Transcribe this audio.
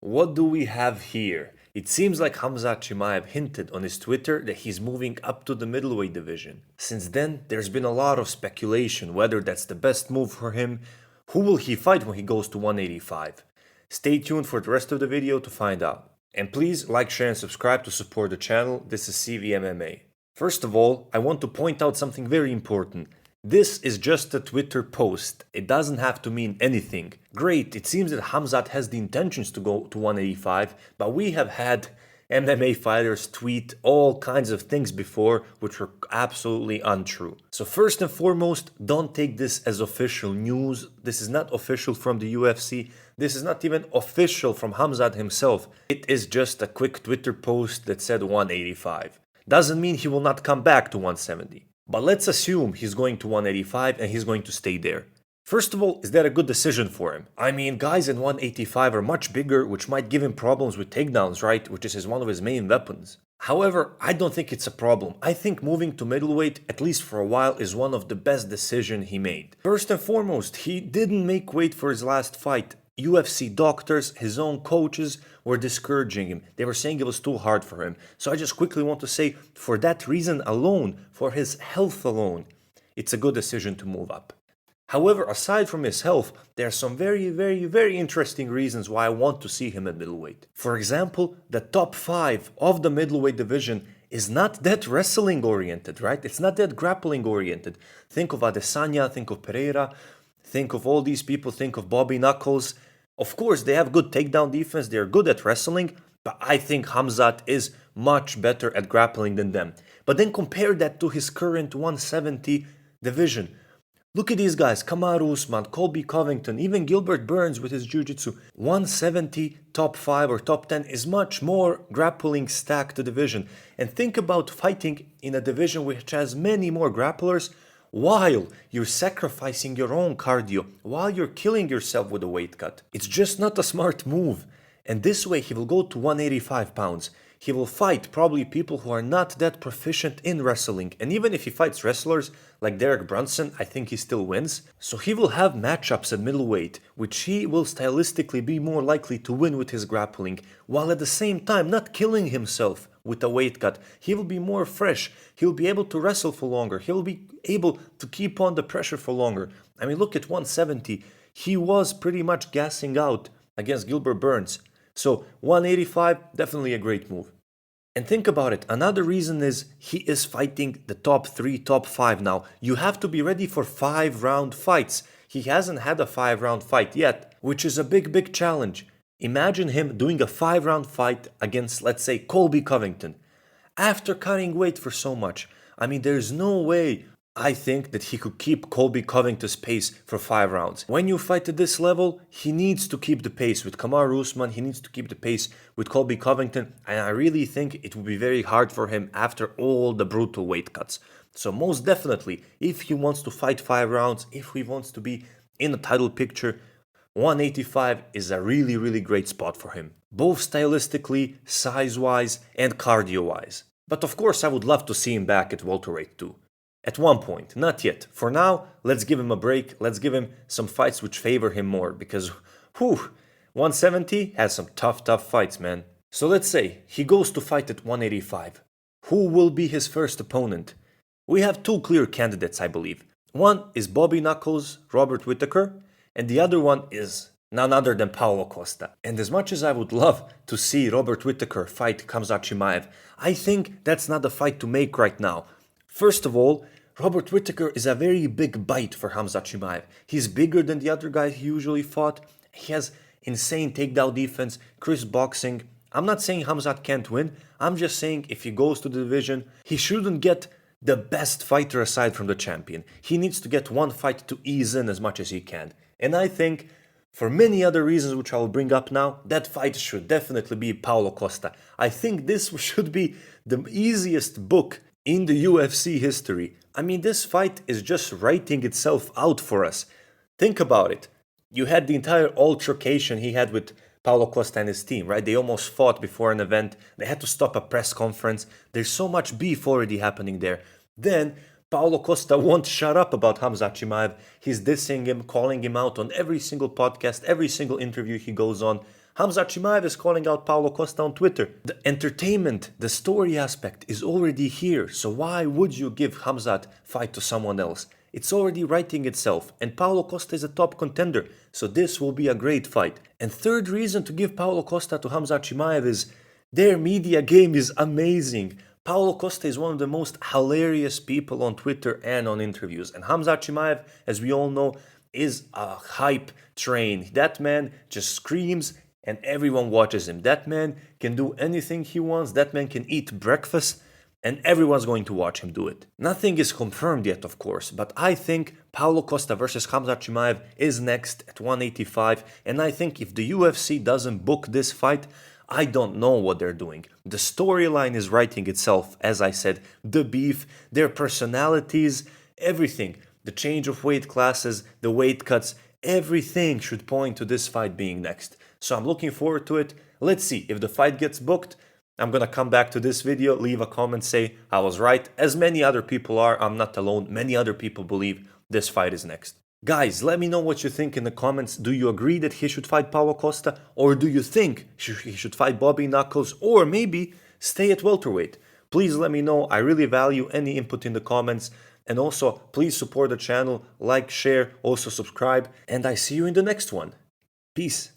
What do we have here? It seems like Khamzat Chimaev hinted on his Twitter that he's moving up to the middleweight division. Since then, there's been a lot of speculation whether that's the best move for him. Who will he fight when he goes to 185? Stay tuned for the rest of the video to find out. And please like, share, and subscribe to support the channel. This is CVMMA. First of all, I want to point out something very important. This is just a Twitter post. It doesn't have to mean anything. Great, it seems that Khamzat has the intentions to go to 185, but we have had MMA fighters tweet all kinds of things before which were absolutely untrue. So first and foremost, don't take this as official news. This is not official from the UFC. This is not even official from Khamzat himself. It is just a quick Twitter post that said 185. Doesn't mean he will not come back to 170. But let's assume he's going to 185 and he's going to stay there. First of all, is that a good decision for him? I mean, guys in 185 are much bigger, which might give him problems with takedowns, right? Which is one of his main weapons. However, I don't think it's a problem. I think moving to middleweight, at least for a while, is one of the best decisions he made. First and foremost, he didn't make weight for his last fight. UFC doctors, his own coaches were discouraging him. They were saying it was too hard for him. So I just quickly want to say, for that reason alone, for his health alone, it's a good decision to move up. However, aside from his health, there are some very interesting reasons why I want to see him at middleweight. For example, the top 5 of the middleweight division is not that wrestling oriented, right? It's not that grappling oriented. Think of Adesanya, think of Pereira, think of all these people, think of Bobby Knuckles. Of course, they have good takedown defense, they're good at wrestling, but I think Khamzat is much better at grappling than them. But then compare that to his current 170 division. Look at these guys, Kamaru Usman, Colby Covington, even Gilbert Burns with his jiu-jitsu. 170 top 5 or top 10 is much more grappling stacked division. And think about fighting in a division which has many more grapplers while you're sacrificing your own cardio, while you're killing yourself with a weight cut. It's just not a smart move. And this way he will go to 185 pounds. He will fight probably people who are not that proficient in wrestling. And even if he fights wrestlers like Derek Brunson, I think he still wins. So he will have matchups at middleweight, which he will stylistically be more likely to win with his grappling, while at the same time not killing himself with a weight cut. He will be more fresh. He'll be able to wrestle for longer. He'll be able to keep on the pressure for longer. I mean, look at 170. He was pretty much gassing out against Gilbert Burns. So 185, definitely a great move. And think about it, another reason is he is fighting the top 3, top 5 now. You have to be ready for 5-round fights. He hasn't had a 5-round fight yet, which is a big challenge. Imagine him doing a 5-round fight against, let's say, Colby Covington. After cutting weight for so much, I mean, there's no way I think that he could keep Colby Covington's pace for 5 rounds. When you fight at this level, he needs to keep the pace with Kamaru Usman, he needs to keep the pace with Colby Covington, and I really think it will be very hard for him after all the brutal weight cuts. So most definitely, if he wants to fight 5 rounds, if he wants to be in the title picture, 185 is a really great spot for him. Both stylistically, size-wise, and cardio-wise. But of course, I would love to see him back at welterweight too. At one point, not yet. For now, let's give him a break. Let's give him some fights which favor him more because, 170 has some tough fights, man. So let's say he goes to fight at 185. Who will be his first opponent? We have 2 clear candidates, I believe. One is Bobby Knuckles, Robert Whittaker, and the other one is none other than Paulo Costa. And as much as I would love to see Robert Whittaker fight Khamzat Chimaev, I think that's not a fight to make right now. First of all, Robert Whittaker is a very big bite for Khamzat Chimaev. He's bigger than the other guy he usually fought. He has insane takedown defense, crisp boxing. I'm not saying Khamzat can't win. I'm just saying if he goes to the division, he shouldn't get the best fighter aside from the champion. He needs to get one fight to ease in as much as he can. And I think, for many other reasons which I will bring up now, that fight should definitely be Paulo Costa. I think this should be the easiest book in the UFC history. I mean, this fight is just writing itself out for us. Think about it. You had the entire altercation he had with Paulo Costa and his team, right? They almost fought before an event. They had to stop a press conference. There's so much beef already happening there. Then Paulo Costa won't shut up about Khamzat Chimaev. He's dissing him, calling him out on every single podcast, every single interview he goes on. Khamzat Chimaev is calling out Paulo Costa on Twitter. The entertainment, the story aspect is already here, so why would you give Khamzat fight to someone else? It's already writing itself, and Paulo Costa is a top contender, so this will be a great fight. And third reason to give Paulo Costa to Khamzat Chimaev is their media game is amazing. Paulo Costa is one of the most hilarious people on Twitter and on interviews, and Khamzat Chimaev, as we all know, is a hype train. That man just screams and everyone watches him. That man can do anything he wants. That man can eat breakfast and everyone's going to watch him do it. Nothing is confirmed yet, of course, but I think Paulo Costa versus Khamzat Chimaev is next at 185, and I think if the UFC doesn't book this fight, I don't know what they're doing. The storyline is writing itself, as I said, the beef, their personalities, everything. The change of weight classes, the weight cuts, everything should point to this fight being next. So I'm looking forward to it. Let's see, if the fight gets booked, I'm gonna come back to this video, leave a comment, say I was right. As many other people are, I'm not alone. Many other people believe this fight is next. Guys, let me know what you think in the comments. Do you agree that he should fight Paulo Costa? Or do you think he should fight Bobby Knuckles? Or maybe stay at welterweight? Please let me know. I really value any input in the comments. And also, please support the channel, like, share, also subscribe. And I see you in the next one. Peace.